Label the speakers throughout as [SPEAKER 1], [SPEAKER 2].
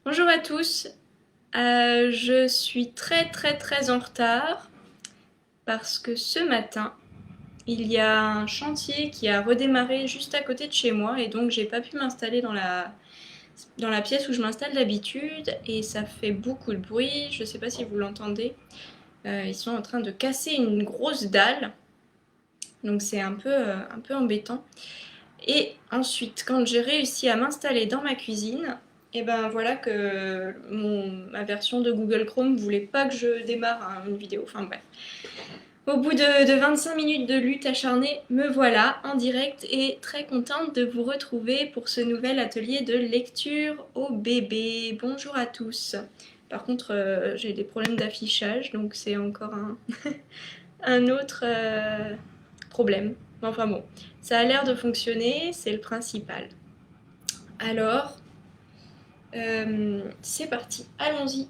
[SPEAKER 1] Bonjour à tous, je suis très en retard parce que ce matin il y a un chantier qui a redémarré juste à côté de chez moi et donc j'ai pas pu m'installer dans la pièce où je m'installe d'habitude et ça fait beaucoup de bruit, je sais pas si vous l'entendez. Ils sont en train de casser une grosse dalle, donc c'est un peu embêtant. Et ensuite, quand j'ai réussi à m'installer dans ma cuisine, et ben voilà que ma version de Google Chrome voulait pas que je démarre une vidéo. Enfin bref. Au bout de 25 minutes de lutte acharnée, me voilà en direct et très contente de vous retrouver pour ce nouvel atelier de lecture au bébé. Bonjour à tous. Par contre, j'ai des problèmes d'affichage, donc c'est encore un autre problème. Enfin bon, ça a l'air de fonctionner, c'est le principal. Alors, c'est parti, allons-y.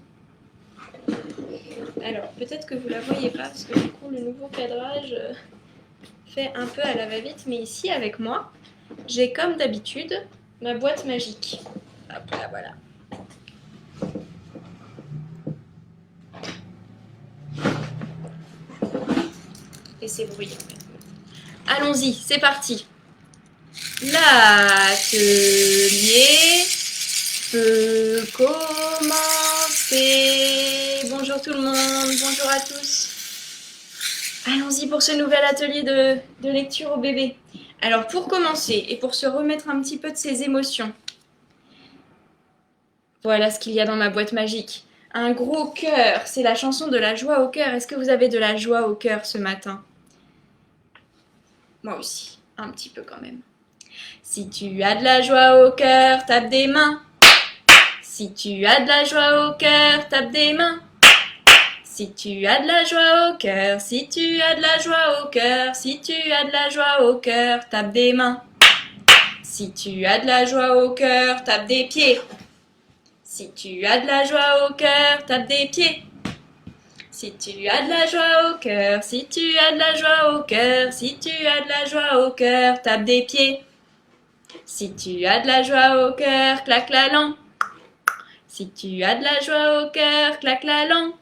[SPEAKER 1] Alors, peut-être que vous la voyez pas, parce que du coup, le nouveau cadrage fait un peu à la va-vite, mais ici, avec moi, j'ai comme d'habitude ma boîte magique. Hop là, voilà. Et c'est bruyant. Allons-y, c'est parti. L'atelier peut commencer. Bonjour tout le monde, bonjour à tous. Allons-y pour ce nouvel atelier de lecture au bébé. Alors pour commencer et pour se remettre un petit peu de ses émotions, voilà ce qu'il y a dans ma boîte magique. Un gros cœur, c'est la chanson de la joie au cœur. Est-ce que vous avez de la joie au cœur ce matin? Moi aussi, un petit peu quand même. Si tu as de la joie au cœur, tape des mains. Si tu as de la joie au cœur, tape des mains. Si tu as de la joie au cœur, si tu as de la joie au cœur, si tu as de la joie au cœur, tape des mains. Si tu as de la joie au cœur, tape des pieds. Si tu as de la joie au cœur, tape des pieds. Si tu as de la joie au cœur, si tu as de la joie au cœur, si tu as de la joie au cœur, tape des pieds. Si tu as de la joie au cœur, claque la langue. Si tu as de la joie au cœur, claque la langue.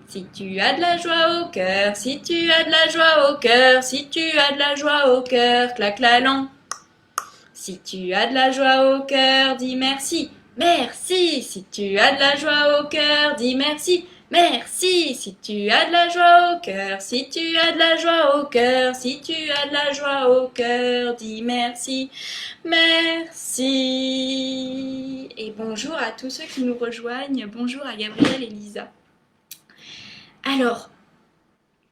[SPEAKER 1] Si tu as de la joie au cœur, si tu as de la joie au cœur, si tu as de la joie au cœur, claque la langue. Si tu as de la joie au cœur, dis merci, merci. Si tu as de la joie au cœur, dis merci, merci. Si tu as de la joie au cœur, si tu as de la joie au cœur, si tu as de la joie au cœur, dis merci, merci. Et bonjour à tous ceux qui nous rejoignent. Bonjour à Gabriel et Lisa. Alors,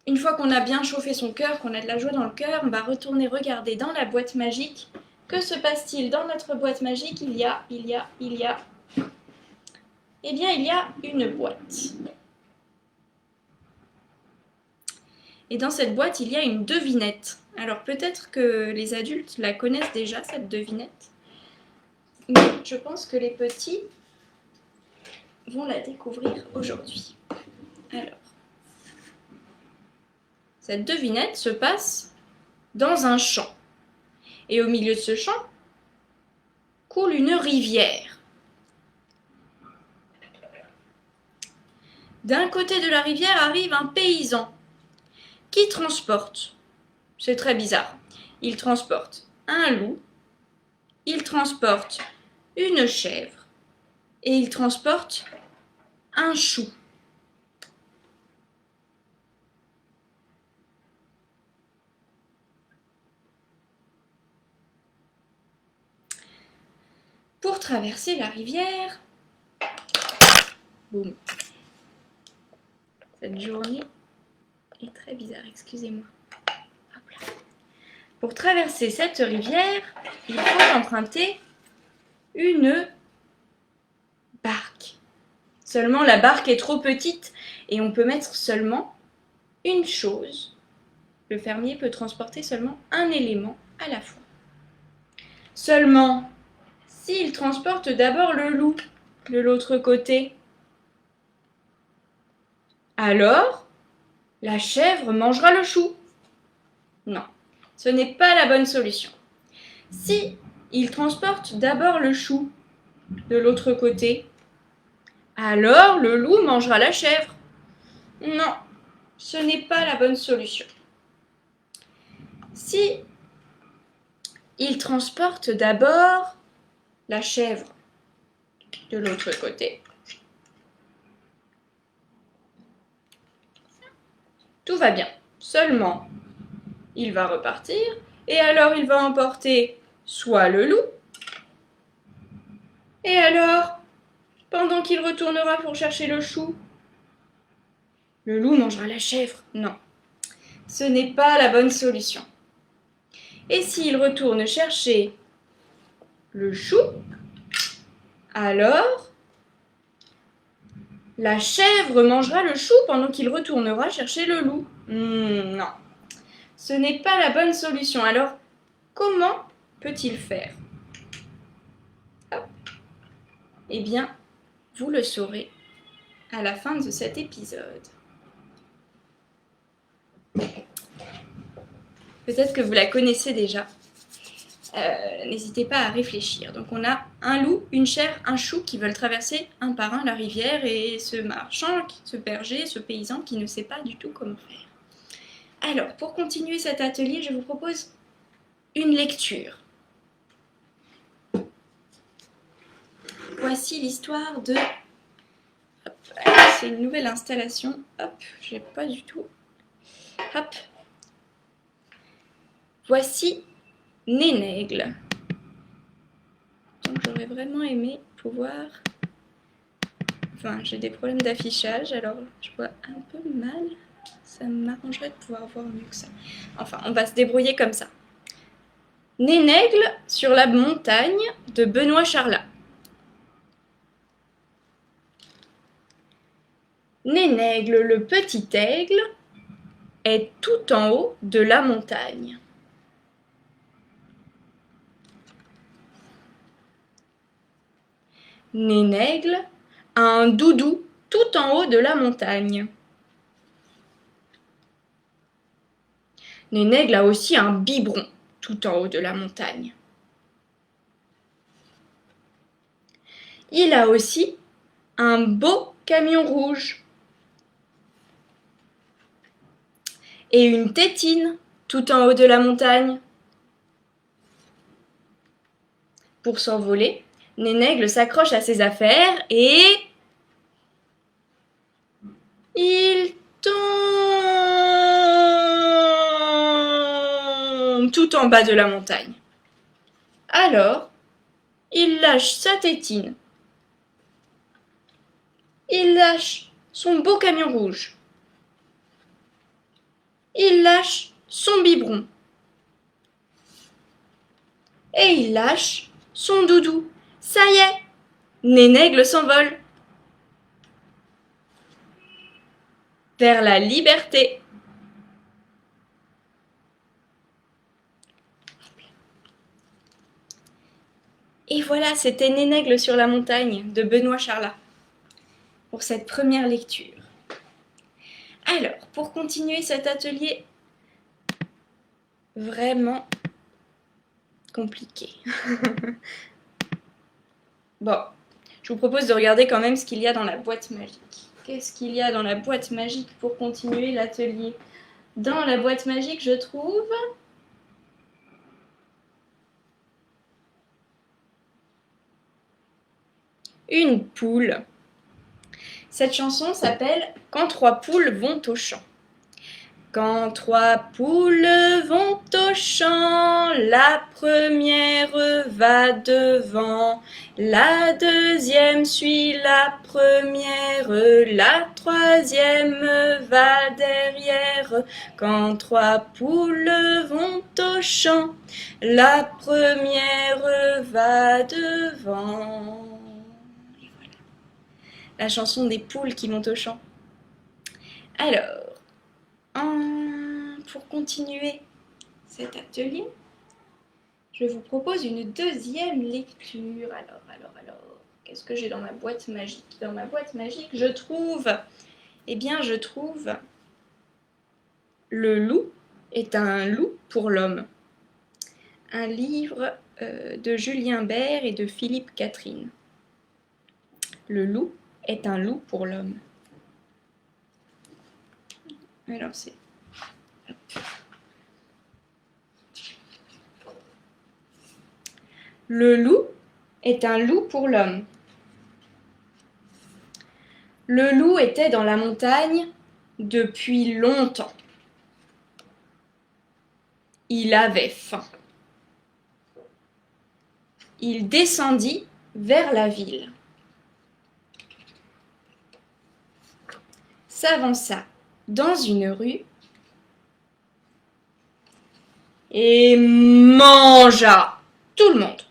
[SPEAKER 1] une fois qu'on a bien chauffé son cœur, qu'on a de la joie dans le cœur, on va retourner regarder dans la boîte magique. Que se passe-t-il dans notre boîte magique? Eh bien, il y a une boîte. Et dans cette boîte, il y a une devinette. Alors peut-être que les adultes la connaissent déjà, cette devinette. Mais je pense que les petits vont la découvrir aujourd'hui. Alors, cette devinette se passe dans un champ. Et au milieu de ce champ coule une rivière. D'un côté de la rivière arrive un paysan qui transporte, c'est très bizarre, il transporte un loup, il transporte une chèvre et il transporte un chou. Pour traverser la rivière, boum. Cette journée est très bizarre, excusez-moi. Pour traverser cette rivière, il faut emprunter une barque. Seulement la barque est trop petite et on peut mettre seulement une chose. Le fermier peut transporter seulement un élément à la fois. Seulement, s'il transporte d'abord le loup de l'autre côté, alors la chèvre mangera le chou. Non, ce n'est pas la bonne solution. Si il transporte d'abord le chou de l'autre côté, Alors le loup mangera la chèvre. Non, ce n'est pas la bonne solution. Si il transporte d'abord la chèvre de l'autre côté, tout va bien. Seulement, il va repartir et alors il va emporter soit le loup, et alors, pendant qu'il retournera pour chercher le chou, le loup mangera la chèvre. Non, ce n'est pas la bonne solution. Et s'il retourne chercher le chou, alors la chèvre mangera le chou pendant qu'il retournera chercher le loup. Non, ce n'est pas la bonne solution. Alors, comment peut-il faire? Hop. Eh bien, vous le saurez à la fin de cet épisode. Peut-être que vous la connaissez déjà. N'hésitez pas à réfléchir. Donc on a un loup, une chèvre, un chou qui veulent traverser un par un la rivière et ce marchand, ce berger, ce paysan qui ne sait pas du tout comment faire. Alors, pour continuer cet atelier, je vous propose une lecture. Voici l'histoire de... C'est une nouvelle installation. Hop, j'ai pas du tout... Hop. Voici Nénègle. Donc j'aurais vraiment aimé pouvoir... Enfin, j'ai des problèmes d'affichage, alors je vois un peu mal. Ça m'arrangerait de pouvoir voir mieux que ça. Enfin, on va se débrouiller comme ça. Nénègle sur la montagne de Benoît Charlat. Nénègle, le petit aigle, est tout en haut de la montagne. Nénègle a un doudou tout en haut de la montagne. Nénègle a aussi un biberon tout en haut de la montagne. Il a aussi un beau camion rouge et une tétine tout en haut de la montagne. Pour s'envoler, Nénègle s'accroche à ses affaires et... il tombe tout en bas de la montagne. Alors, il lâche sa tétine. Il lâche son beau camion rouge. Il lâche son biberon. Et il lâche son doudou. Ça y est, Nénègle s'envole vers la liberté. Et voilà, c'était Nénègle sur la montagne de Benoît Charlat pour cette première lecture. Alors, pour continuer cet atelier vraiment compliqué. Bon, je vous propose de regarder quand même ce qu'il y a dans la boîte magique. Qu'est-ce qu'il y a dans la boîte magique pour continuer l'atelier? Dans la boîte magique, je trouve... une poule. Cette chanson s'appelle « Quand trois poules vont au champ ». Quand trois poules vont au champ, la première va devant, la deuxième suit la première, la troisième va derrière. Quand trois poules vont au champ, la première va devant. Et voilà, la chanson des poules qui vont au champ. Alors, pour continuer cet atelier, je vous propose une deuxième lecture. Alors, qu'est-ce que j'ai dans ma boîte magique? Dans ma boîte magique, je trouve Le loup est un loup pour l'homme. Un livre de Julien Bert et de Philippe Catherine. Le loup est un loup pour l'homme. Alors c'est... Le loup est un loup pour l'homme. Le loup était dans la montagne depuis longtemps. Il avait faim. Il descendit vers la ville. S'avança dans une rue et mangea tout le monde.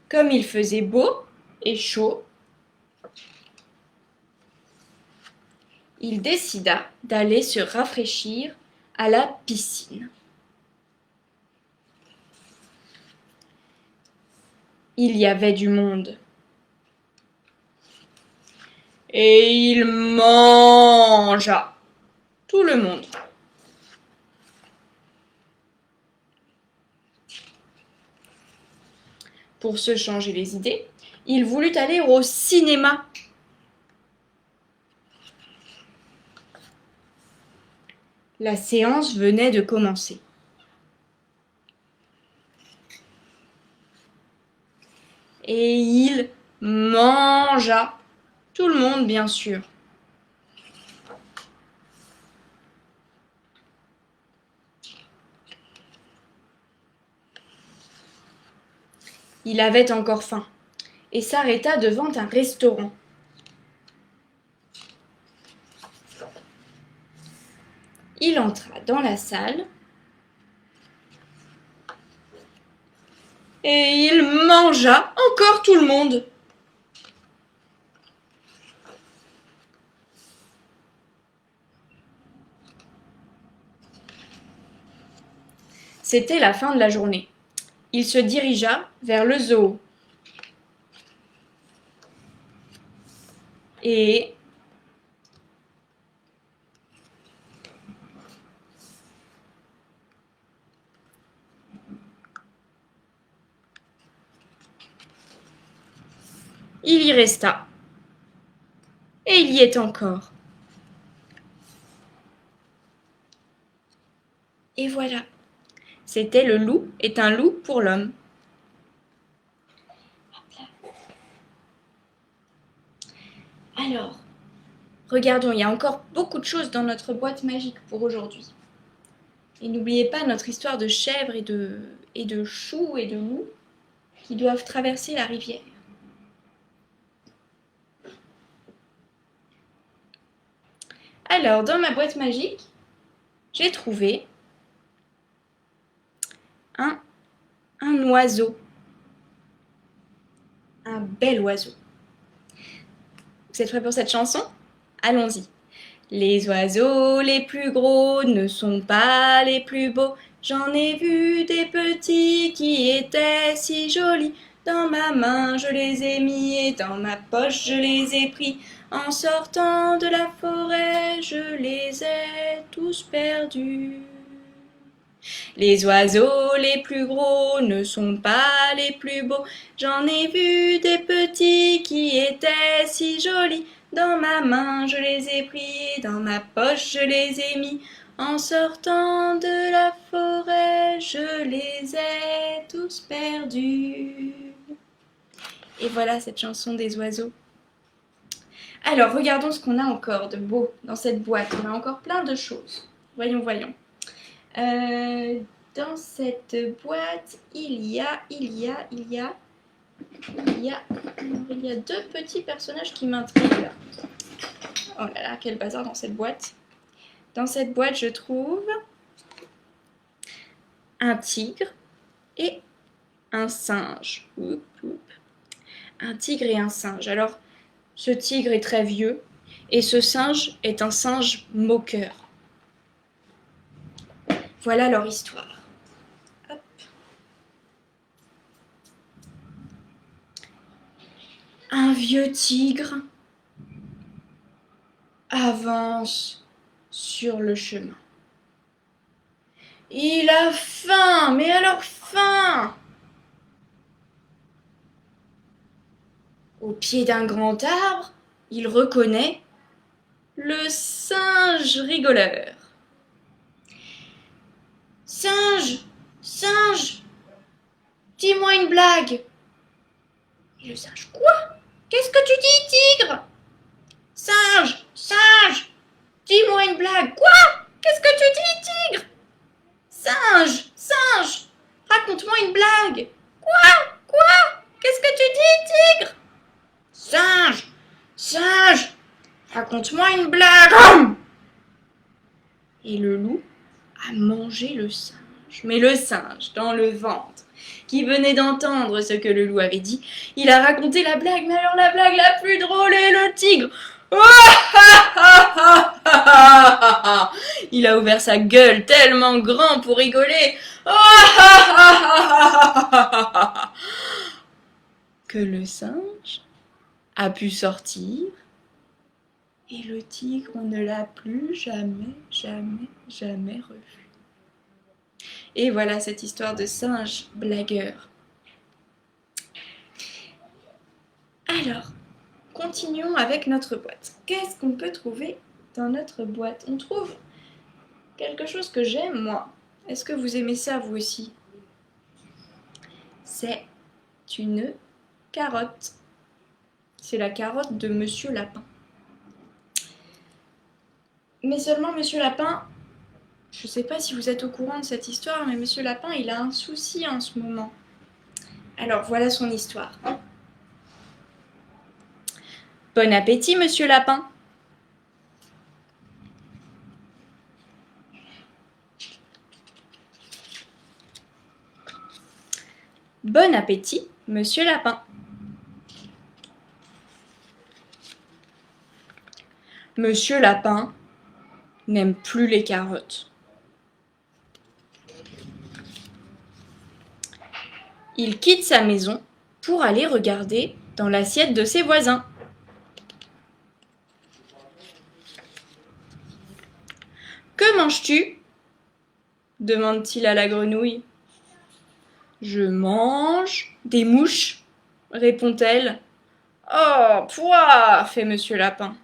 [SPEAKER 1] Comme il faisait beau et chaud, il décida d'aller se rafraîchir à la piscine. Il y avait du monde. Et il mangea tout le monde. Pour se changer les idées, il voulut aller au cinéma. La séance venait de commencer. Et il mangea tout le monde, bien sûr. Il avait encore faim et s'arrêta devant un restaurant. Il entra dans la salle et il mangea encore tout le monde. C'était la fin de la journée. Il se dirigea vers le zoo. Et il y resta. Et il y est encore. Et voilà. C'était Le loup est un loup pour l'homme. Alors, regardons, il y a encore beaucoup de choses dans notre boîte magique pour aujourd'hui. Et n'oubliez pas notre histoire de chèvres et de choux et de loups qui doivent traverser la rivière. Alors, dans ma boîte magique, j'ai trouvé un oiseau. Un bel oiseau. Vous êtes prêts pour cette chanson? Allons-y. Les oiseaux les plus gros ne sont pas les plus beaux. J'en ai vu des petits qui étaient si jolis. Dans ma main je les ai mis et dans ma poche je les ai pris. En sortant de la forêt, je les ai tous perdus. Les oiseaux les plus gros ne sont pas les plus beaux. J'en ai vu des petits qui étaient si jolis. Dans ma main je les ai pris, dans ma poche je les ai mis. En sortant de la forêt, je les ai tous perdus. Et voilà cette chanson des oiseaux. Alors, regardons ce qu'on a encore de beau dans cette boîte. On a encore plein de choses. Voyons. Dans cette boîte, il y a deux petits personnages qui m'intriguent là. Oh là là, quel bazar dans cette boîte. Dans cette boîte, je trouve un tigre et un singe. Un tigre et un singe. Alors, ce tigre est très vieux et ce singe est un singe moqueur. Voilà leur histoire. Hop. Un vieux tigre avance sur le chemin. Il a faim, mais alors faim! Au pied d'un grand arbre, il reconnaît le singe rigoleur. Singe, singe, dis-moi une blague. Et le singe, quoi? Qu'est-ce que tu dis, tigre? Singe, singe, dis-moi une blague. Quoi? Qu'est-ce que tu dis, tigre? Singe, singe, raconte-moi une blague. Quoi? Qu'est-ce que tu dis, tigre? Singe, singe, raconte-moi une blague. Et le loup a mangé le singe. Mais le singe, dans le ventre, qui venait d'entendre ce que le loup avait dit, il a raconté la blague, mais alors la blague la plus drôle est le tigre. Il a ouvert sa gueule tellement grand pour rigoler que le singe a pu sortir et le tigre ne l'a plus jamais revu. Et voilà cette histoire de singe blagueur. Alors, continuons avec notre boîte. Qu'est-ce qu'on peut trouver dans notre boîte? On trouve quelque chose que j'aime, moi. Est-ce que vous aimez ça, vous aussi? C'est une carotte. C'est la carotte de Monsieur Lapin. Mais seulement Monsieur Lapin, je ne sais pas si vous êtes au courant de cette histoire, mais Monsieur Lapin, il a un souci en ce moment. Alors, voilà son histoire. Bon appétit, Monsieur Lapin. Bon appétit, Monsieur Lapin. Monsieur Lapin n'aime plus les carottes. Il quitte sa maison pour aller regarder dans l'assiette de ses voisins. Que manges-tu? Demande-t-il à la grenouille. Je mange des mouches, répond-elle. Oh, pouah, fait Monsieur Lapin.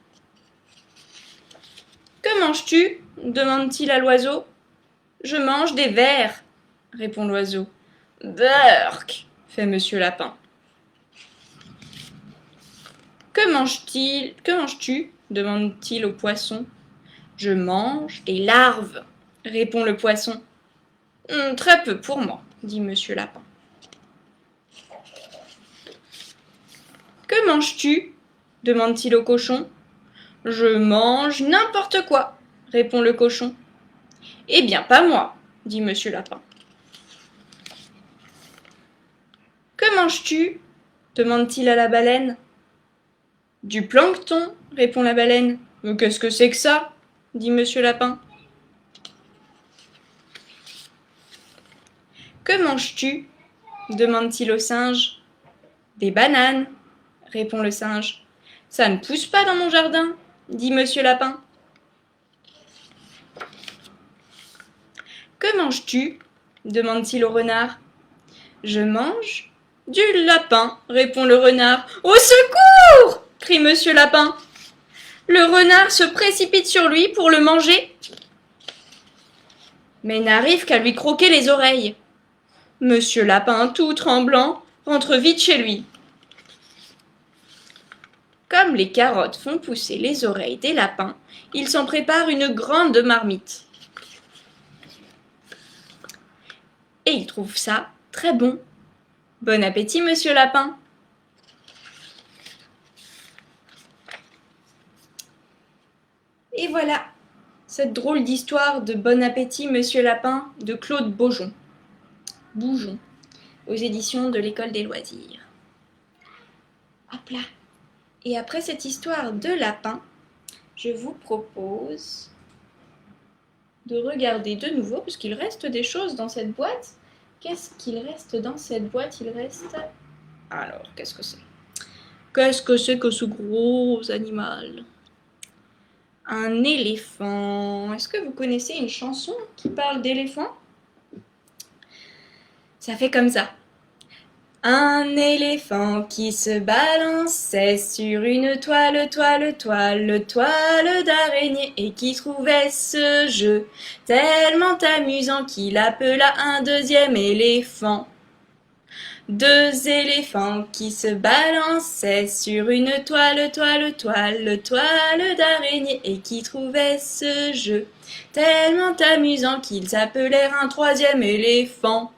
[SPEAKER 1] Que manges-tu? Demande-t-il à l'oiseau. Je mange des vers, répond l'oiseau. Berk, fait Monsieur Lapin. Que manges-tu? Demande-t-il au poisson. Je mange des larves, répond le poisson. Très peu pour moi, dit Monsieur Lapin. Que manges-tu? Demande-t-il au cochon. Je mange n'importe quoi, répond le cochon. Eh bien, pas moi, dit Monsieur Lapin. Que manges-tu? Demande-t-il à la baleine. Du plancton, répond la baleine. Mais qu'est-ce que c'est que ça? Dit Monsieur Lapin. Que manges-tu? Demande-t-il au singe. Des bananes, répond le singe. Ça ne pousse pas dans mon jardin, dit Monsieur Lapin. Que manges-tu? Demande-t-il au renard. Je mange du lapin, répond le renard. Au secours! Crie Monsieur Lapin. Le renard se précipite sur lui pour le manger, mais n'arrive qu'à lui croquer les oreilles. Monsieur Lapin, tout tremblant, rentre vite chez lui. Comme les carottes font pousser les oreilles des lapins, il s'en prépare une grande marmite. Et il trouve ça très bon. Bon appétit, Monsieur Lapin. Et voilà, cette drôle d'histoire de Bon appétit, Monsieur Lapin de Claude Boujon, aux éditions de l'École des loisirs. Hop là. Et après cette histoire de lapin, je vous propose de regarder de nouveau, puisqu'il reste des choses dans cette boîte. Qu'est-ce qu'il reste dans cette boîte? Il reste... Alors, qu'est-ce que c'est? Qu'est-ce que c'est que ce gros animal? Un éléphant. Est-ce que vous connaissez une chanson qui parle d'éléphant? Ça fait comme ça. Un éléphant qui se balançait sur une toile d'araignée et qui trouvait ce jeu tellement amusant qu'il appela un deuxième éléphant. Deux éléphants qui se balançaient sur une toile d'araignée et qui trouvaient ce jeu tellement amusant qu'ils appelèrent un troisième éléphant.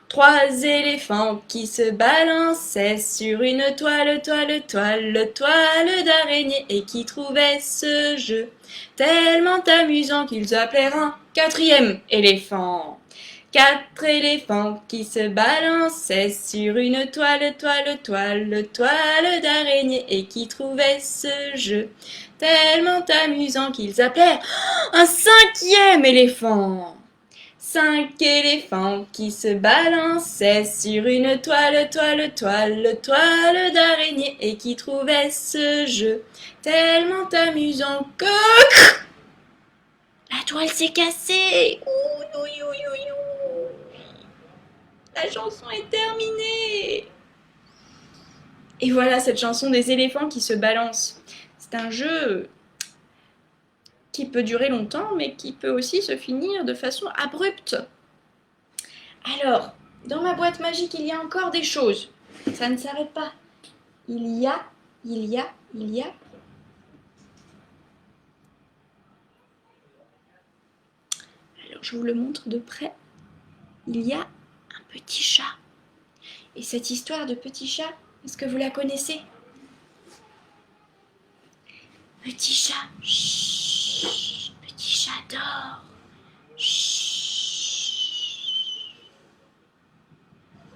[SPEAKER 1] Trois éléphants qui se balançaient sur une toile d'araignée et qui trouvaient ce jeu tellement amusant qu'ils appelèrent un quatrième éléphant. Quatre éléphants qui se balançaient sur une toile d'araignée et qui trouvaient ce jeu tellement amusant qu'ils appelèrent un cinquième éléphant. Cinq éléphants qui se balançaient sur une toile d'araignée et qui trouvaient ce jeu tellement amusant que la toile s'est cassée. La chanson est terminée. Et voilà cette chanson des éléphants qui se balancent. C'est un jeu qui peut durer longtemps, mais qui peut aussi se finir de façon abrupte. Alors, dans ma boîte magique, il y a encore des choses. Ça ne s'arrête pas. Il y a. Alors, je vous le montre de près. Il y a un petit chat. Et cette histoire de petit chat, est-ce que vous la connaissez? Petit chat, chut, petit chat dort. Chut.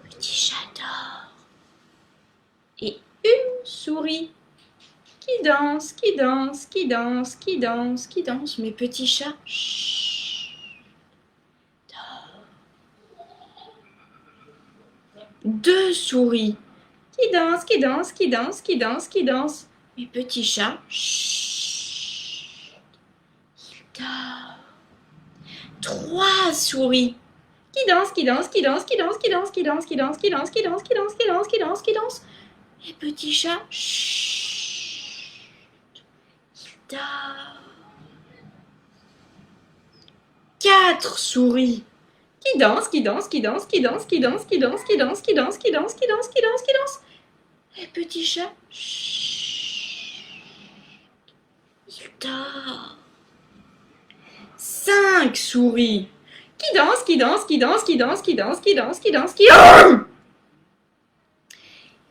[SPEAKER 1] Petit chat dort. Et une souris qui danse. Mais petit chat, chut, dort. Deux souris qui dansent. Mais petit chat, chut, il dort. Trois souris qui dansent. Et petit chat, chut, il dort. Quatre souris qui dansent. Et petit chat, chut, il dort. Cinq souris qui dansent.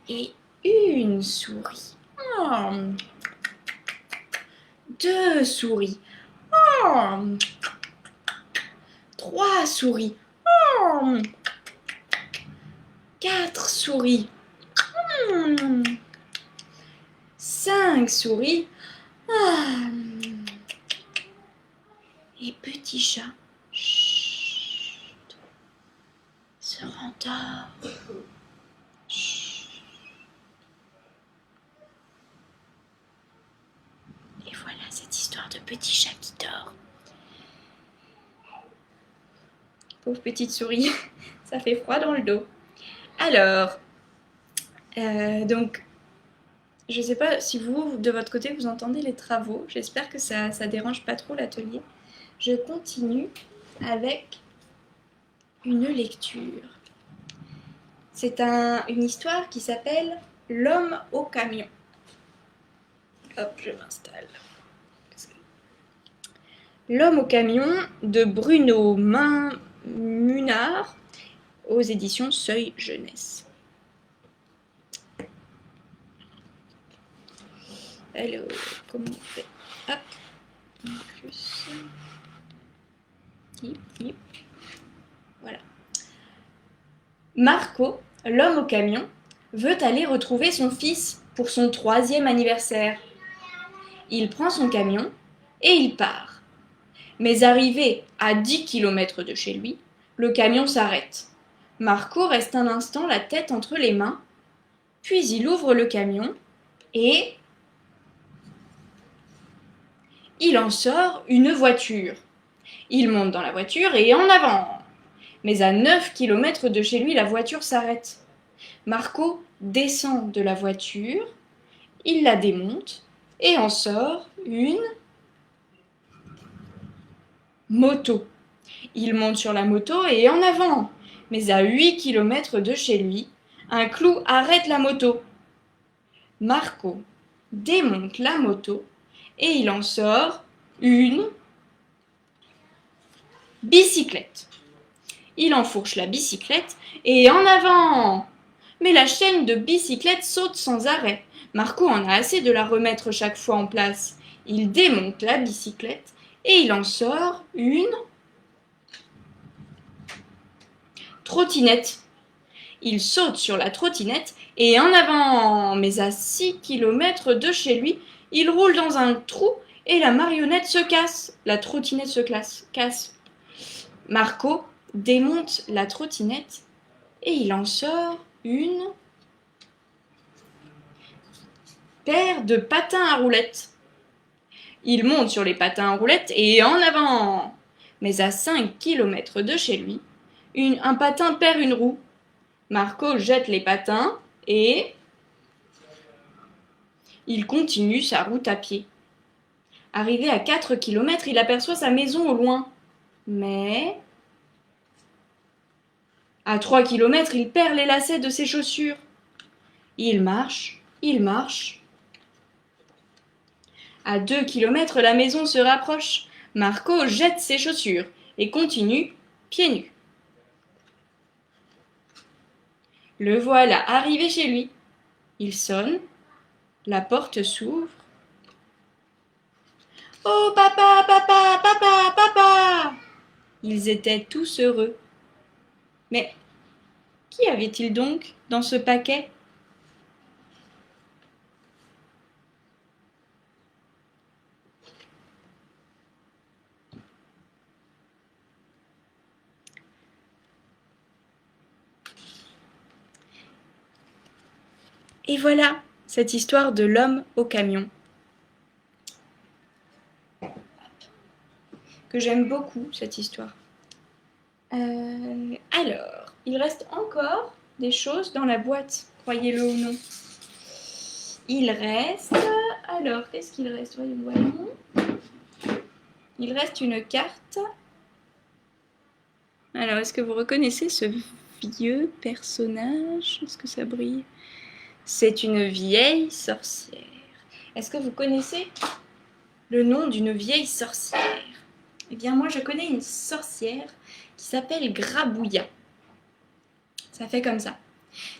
[SPEAKER 1] Et une souris. Oh. Deux souris. Oh. Trois souris. Oh. Quatre souris. Cinq souris. Ah. Et petit chat, chut, se rendort. Chut. Et voilà cette histoire de petit chat qui dort. Pauvre petite souris, ça fait froid dans le dos. Alors, donc, je ne sais pas si vous, de votre côté, vous entendez les travaux. J'espère que ça dérange pas trop l'atelier. Je continue avec une lecture. C'est une histoire qui s'appelle L'homme au camion. Hop, je m'installe. L'homme au camion de Bruno Munard aux éditions Seuil Jeunesse. Alors, comment on fait? Hop, plus. Voilà. Marco, l'homme au camion, veut aller retrouver son fils pour son 3e anniversaire. Il prend son camion et il part. Mais arrivé à 10 km de chez lui, le camion s'arrête. Marco reste un instant la tête entre les mains, puis il ouvre le camion et il en sort une voiture. Il monte dans la voiture et en avant. Mais à 9 kilomètres de chez lui, la voiture s'arrête. Marco descend de la voiture, il la démonte et en sort une moto. Il monte sur la moto et en avant. Mais à 8 kilomètres de chez lui, un clou arrête la moto. Marco démonte la moto et il en sort une bicyclette. Il enfourche la bicyclette et en avant. Mais la chaîne de bicyclette saute sans arrêt. Marco en a assez de la remettre chaque fois en place. Il démonte la bicyclette et il en sort une trottinette. Il saute sur la trottinette et en avant. Mais à 6 kilomètres de chez lui, il roule dans un trou et la marionnette se casse. La trottinette se casse. Marco démonte la trottinette et il en sort une paire de patins à roulettes. Il monte sur les patins à roulettes et en avant. Mais à 5 kilomètres de chez lui, un patin perd une roue. Marco jette les patins et il continue sa route à pied. Arrivé à 4 kilomètres, il aperçoit sa maison au loin. Mais à 3 kilomètres, il perd les lacets de ses chaussures. Il marche. À 2 kilomètres, la maison se rapproche. Marco jette ses chaussures et continue pieds nus. Le voilà arrivé chez lui. Il sonne, la porte s'ouvre. Oh papa, papa, papa, papa! Ils étaient tous heureux. Mais qui avait-il donc dans ce paquet? Et voilà cette histoire de l'homme au camion, que j'aime beaucoup cette histoire. Alors, il reste encore des choses dans la boîte, croyez-le ou non. Il reste... Alors, qu'est-ce qu'il reste? Voyons. Il reste une carte. Alors, est-ce que vous reconnaissez ce vieux personnage? Est-ce que ça brille? C'est une vieille sorcière. Est-ce que vous connaissez le nom d'une vieille sorcière? Eh bien, moi, je connais une sorcière qui s'appelle Grabouilla. Ça fait comme ça.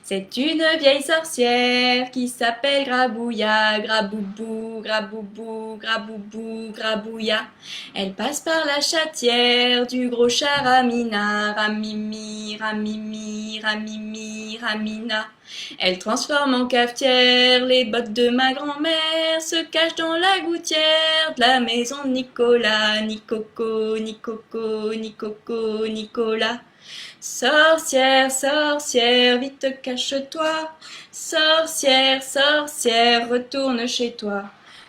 [SPEAKER 1] C'est une vieille sorcière qui s'appelle Grabouilla, Graboubou, Graboubou, Graboubou, Grabouilla. Elle passe par la chatière du gros chat Ramina, Ramimi, Ramimi, Ramimi, Ramina. Elle transforme en cafetière les bottes de ma grand-mère, se cache dans la gouttière de la maison de Nicolas, ni Coco, ni Coco, ni Coco, Nicolas. Sorcière, sorcière, vite cache-toi. Sorcière, sorcière, retourne chez toi.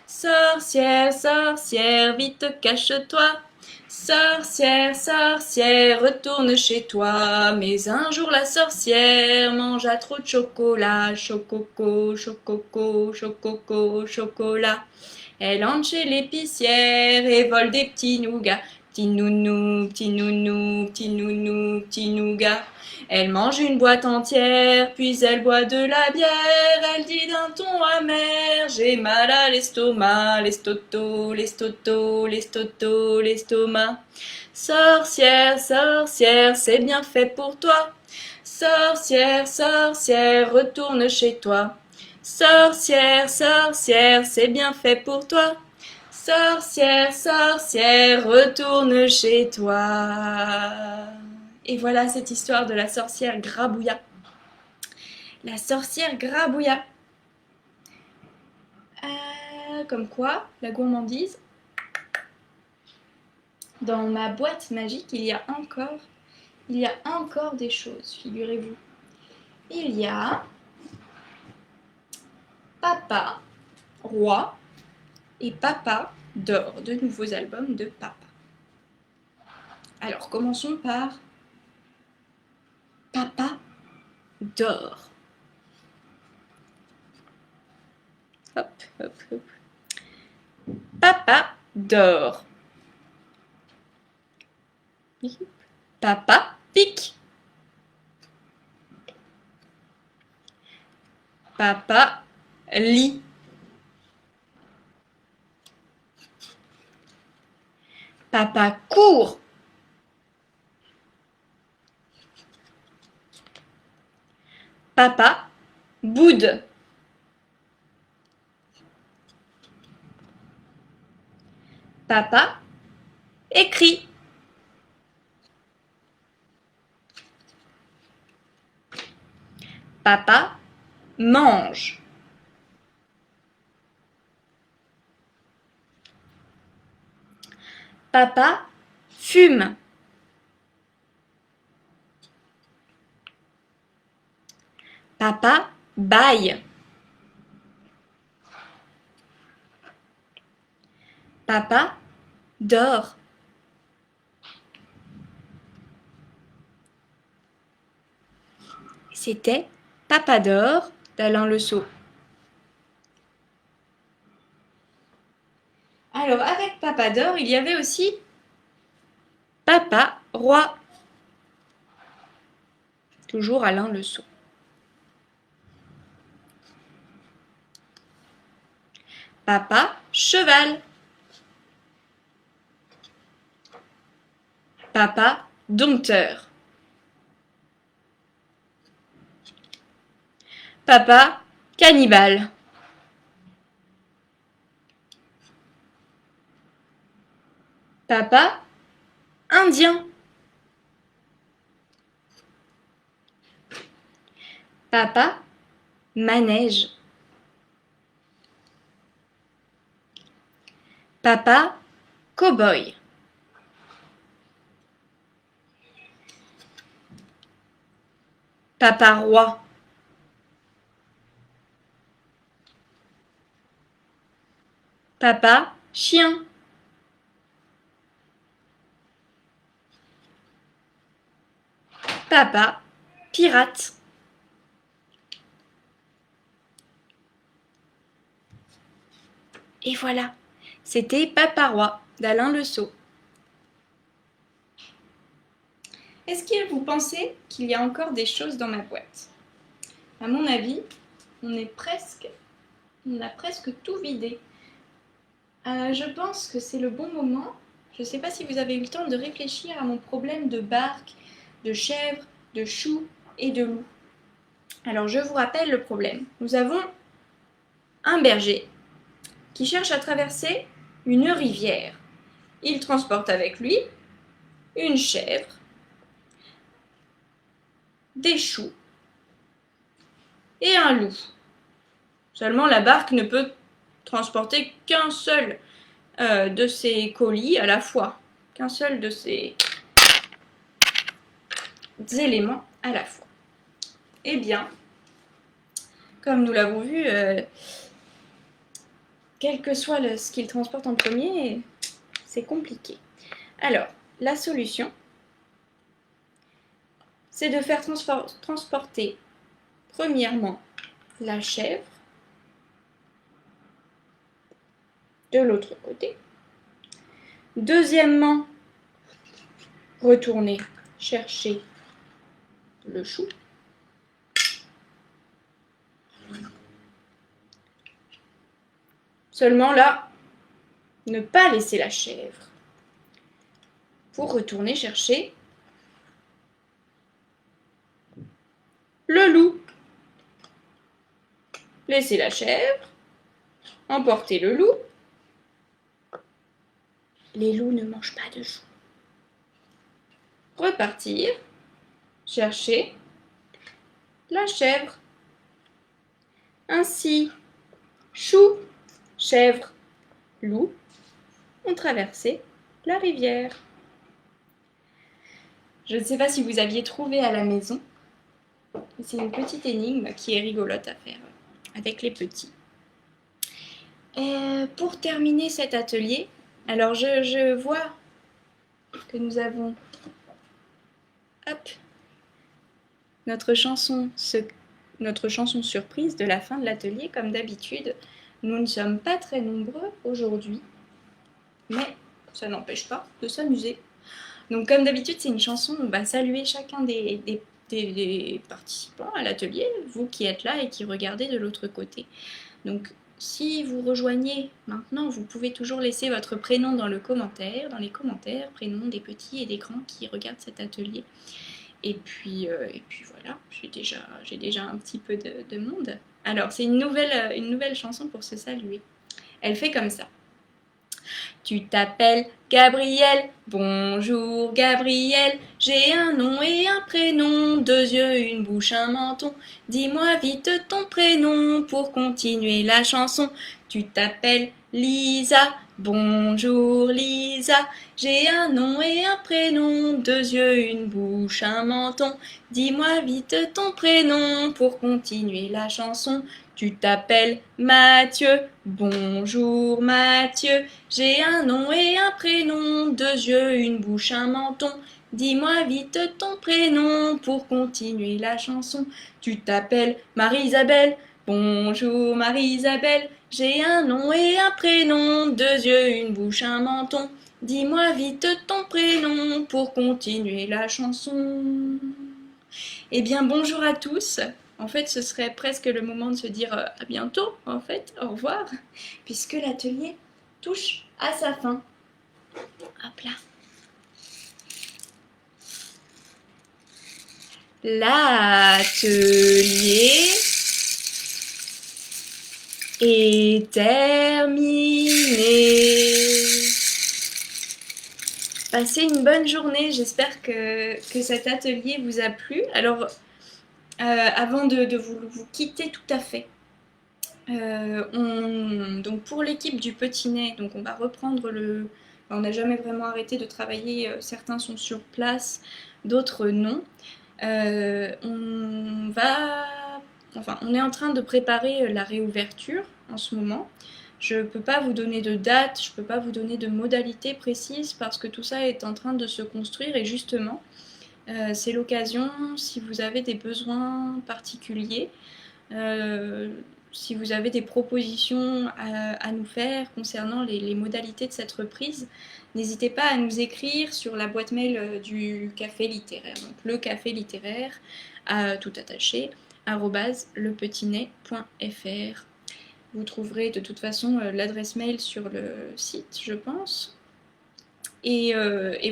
[SPEAKER 1] Sorcière, sorcière, vite cache-toi. Sorcière, sorcière, retourne chez toi. Mais un jour la sorcière mangea trop de chocolat. Chococo, chococo, chococo, chocolat. Elle entre chez l'épicière et vole des petits nougats. Petit nounou, petit nounou, petit nounou, petit nougat. Elle mange une boîte entière, puis elle boit de la bière. Elle dit d'un ton amer, j'ai mal à l'estomac, l'estoto, l'estoto, l'estoto, l'estomac. Sorcière, sorcière, c'est bien fait pour toi. Sorcière, sorcière, retourne chez toi. Sorcière, sorcière, c'est bien fait pour toi. Sorcière, sorcière, retourne chez toi. Et voilà cette histoire de la sorcière Grabouilla. La sorcière Grabouilla. Comme quoi, la gourmandise. Dans ma boîte magique, il y a encore des choses, figurez-vous. Il y a Papa, Roi et Papa d'or, deux nouveaux albums de Papa. Alors, commençons par dort. Hop, hop, hop. Papa dort. Papa pique. Papa lit. Papa court. Papa boude. Papa écrit. Papa mange. Papa fume. Papa bâille. Papa dort. C'était Papa dort d'Alain Leçaux. Alors, avec Papa dort, il y avait aussi Papa roi. Toujours Alain Leçaux. Papa cheval. Papa dompteur. Papa cannibale. Papa indien. Papa manège. Papa cow-boy. Papa roi. Papa chien. Papa pirate. Et voilà, c'était Papa roi d'Alain Leçaux. Est-ce que vous pensez qu'il y a encore des choses dans ma boîte? À mon avis, on a presque tout vidé. Je pense que c'est le bon moment. Je ne sais pas si vous avez eu le temps de réfléchir à mon problème de barque, de chèvre, de chou et de loup. Alors je vous rappelle le problème. Nous avons un berger qui cherche à traverser une rivière. Il transporte avec lui une chèvre, des choux et un loup. Seulement la barque ne peut transporter qu'un seul de ces colis à la fois, qu'un seul de ces éléments à la fois. Eh bien, comme nous l'avons vu, quel que soit ce qu'il transporte en premier, c'est compliqué. Alors, la solution, c'est de faire transporter premièrement la chèvre de l'autre côté. Deuxièmement, retourner chercher le chou. Seulement là, ne pas laisser la chèvre pour retourner chercher le loup. Laisser la chèvre, emporter le loup. Les loups ne mangent pas de chou. Repartir, chercher la chèvre. Ainsi, chou, chèvre, loup ont traversé la rivière. Je ne sais pas si vous aviez trouvé à la maison. C'est une petite énigme qui est rigolote à faire avec les petits. Et pour terminer cet atelier, alors je vois que nous avons notre chanson, notre chanson surprise de la fin de l'atelier. Comme d'habitude, nous ne sommes pas très nombreux aujourd'hui, mais ça n'empêche pas de s'amuser. Donc comme d'habitude, c'est une chanson où on va saluer chacun des participants à l'atelier, vous qui êtes là et qui regardez de l'autre côté. Donc si vous rejoignez maintenant, vous pouvez toujours laisser votre prénom dans les commentaires, prénom des petits et des grands qui regardent cet atelier. Et puis voilà, j'ai déjà un petit peu de monde. Alors c'est une nouvelle chanson pour se saluer. Elle fait comme ça. Tu t'appelles Gabriel, bonjour Gabriel, j'ai un nom et un prénom, 2 yeux, une bouche, un menton. Dis-moi vite ton prénom pour continuer la chanson. Tu t'appelles Lisa, bonjour Lisa, j'ai un nom et un prénom, 2 yeux, une bouche, un menton. Dis-moi vite ton prénom pour continuer la chanson. Tu t'appelles Mathieu, bonjour Mathieu, j'ai un nom et un prénom, 2 yeux, une bouche, un menton. Dis-moi vite ton prénom pour continuer la chanson. Tu t'appelles Marie-Isabelle, bonjour Marie-Isabelle, j'ai un nom et un prénom, 2 yeux, une bouche, un menton. Dis-moi vite ton prénom pour continuer la chanson. Eh bien, bonjour à tous. En fait, ce serait presque le moment de se dire à bientôt, en fait, au revoir, puisque l'atelier touche à sa fin. Hop là. L'atelier est terminé. Passez une bonne journée, j'espère que cet atelier vous a plu. Alors, avant de vous quitter tout à fait, donc pour l'équipe du Petit Nez, donc on va reprendre on n'a jamais vraiment arrêté de travailler, certains sont sur place, d'autres non. On est en train de préparer la réouverture en ce moment. Je ne peux pas vous donner de date, je ne peux pas vous donner de modalités précises parce que tout ça est en train de se construire et justement, c'est l'occasion, si vous avez des besoins particuliers, si vous avez des propositions à nous faire concernant les modalités de cette reprise, n'hésitez pas à nous écrire sur la boîte mail du Café Littéraire. Donc le Café Littéraire, tout attaché, @lepetitnez.fr. Vous trouverez de toute façon l'adresse mail sur le site, je pense. Et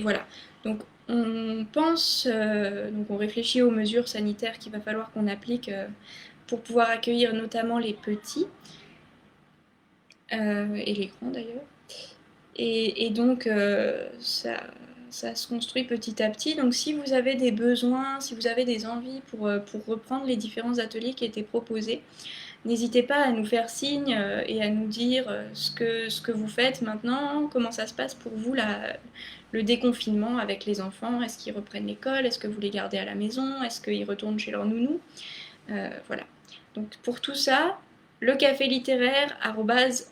[SPEAKER 1] voilà. Donc on pense, donc on réfléchit aux mesures sanitaires qu'il va falloir qu'on applique pour pouvoir accueillir notamment les petits et les grands d'ailleurs. Et donc ça se construit petit à petit. Donc si vous avez des besoins, si vous avez des envies pour reprendre les différents ateliers qui étaient proposés, n'hésitez pas à nous faire signe et à nous dire ce que vous faites maintenant, comment ça se passe pour vous le déconfinement avec les enfants. Est-ce qu'ils reprennent l'école? Est-ce que vous les gardez à la maison? Est-ce qu'ils retournent chez leur nounou? Voilà. Donc pour tout ça, le café littéraire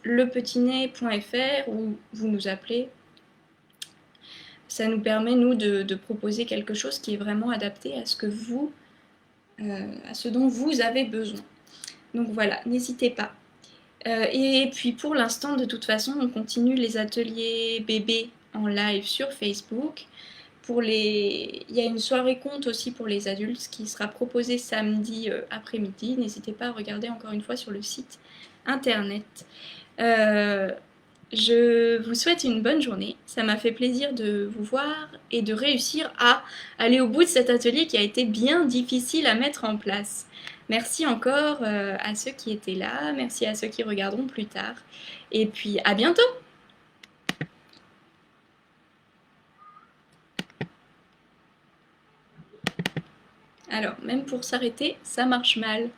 [SPEAKER 1] @lepetitnez.fr ou vous nous appelez. Ça nous permet, nous, de proposer quelque chose qui est vraiment adapté à ce dont vous avez besoin. Donc voilà, n'hésitez pas. Et puis pour l'instant, de toute façon, on continue les ateliers bébés en live sur Facebook. Il y a une soirée conte aussi pour les adultes qui sera proposée samedi après-midi. N'hésitez pas à regarder encore une fois sur le site internet. Je vous souhaite une bonne journée. Ça m'a fait plaisir de vous voir et de réussir à aller au bout de cet atelier qui a été bien difficile à mettre en place. Merci encore à ceux qui étaient là, merci à ceux qui regarderont plus tard. Et puis à bientôt! Alors, même pour s'arrêter, ça marche mal.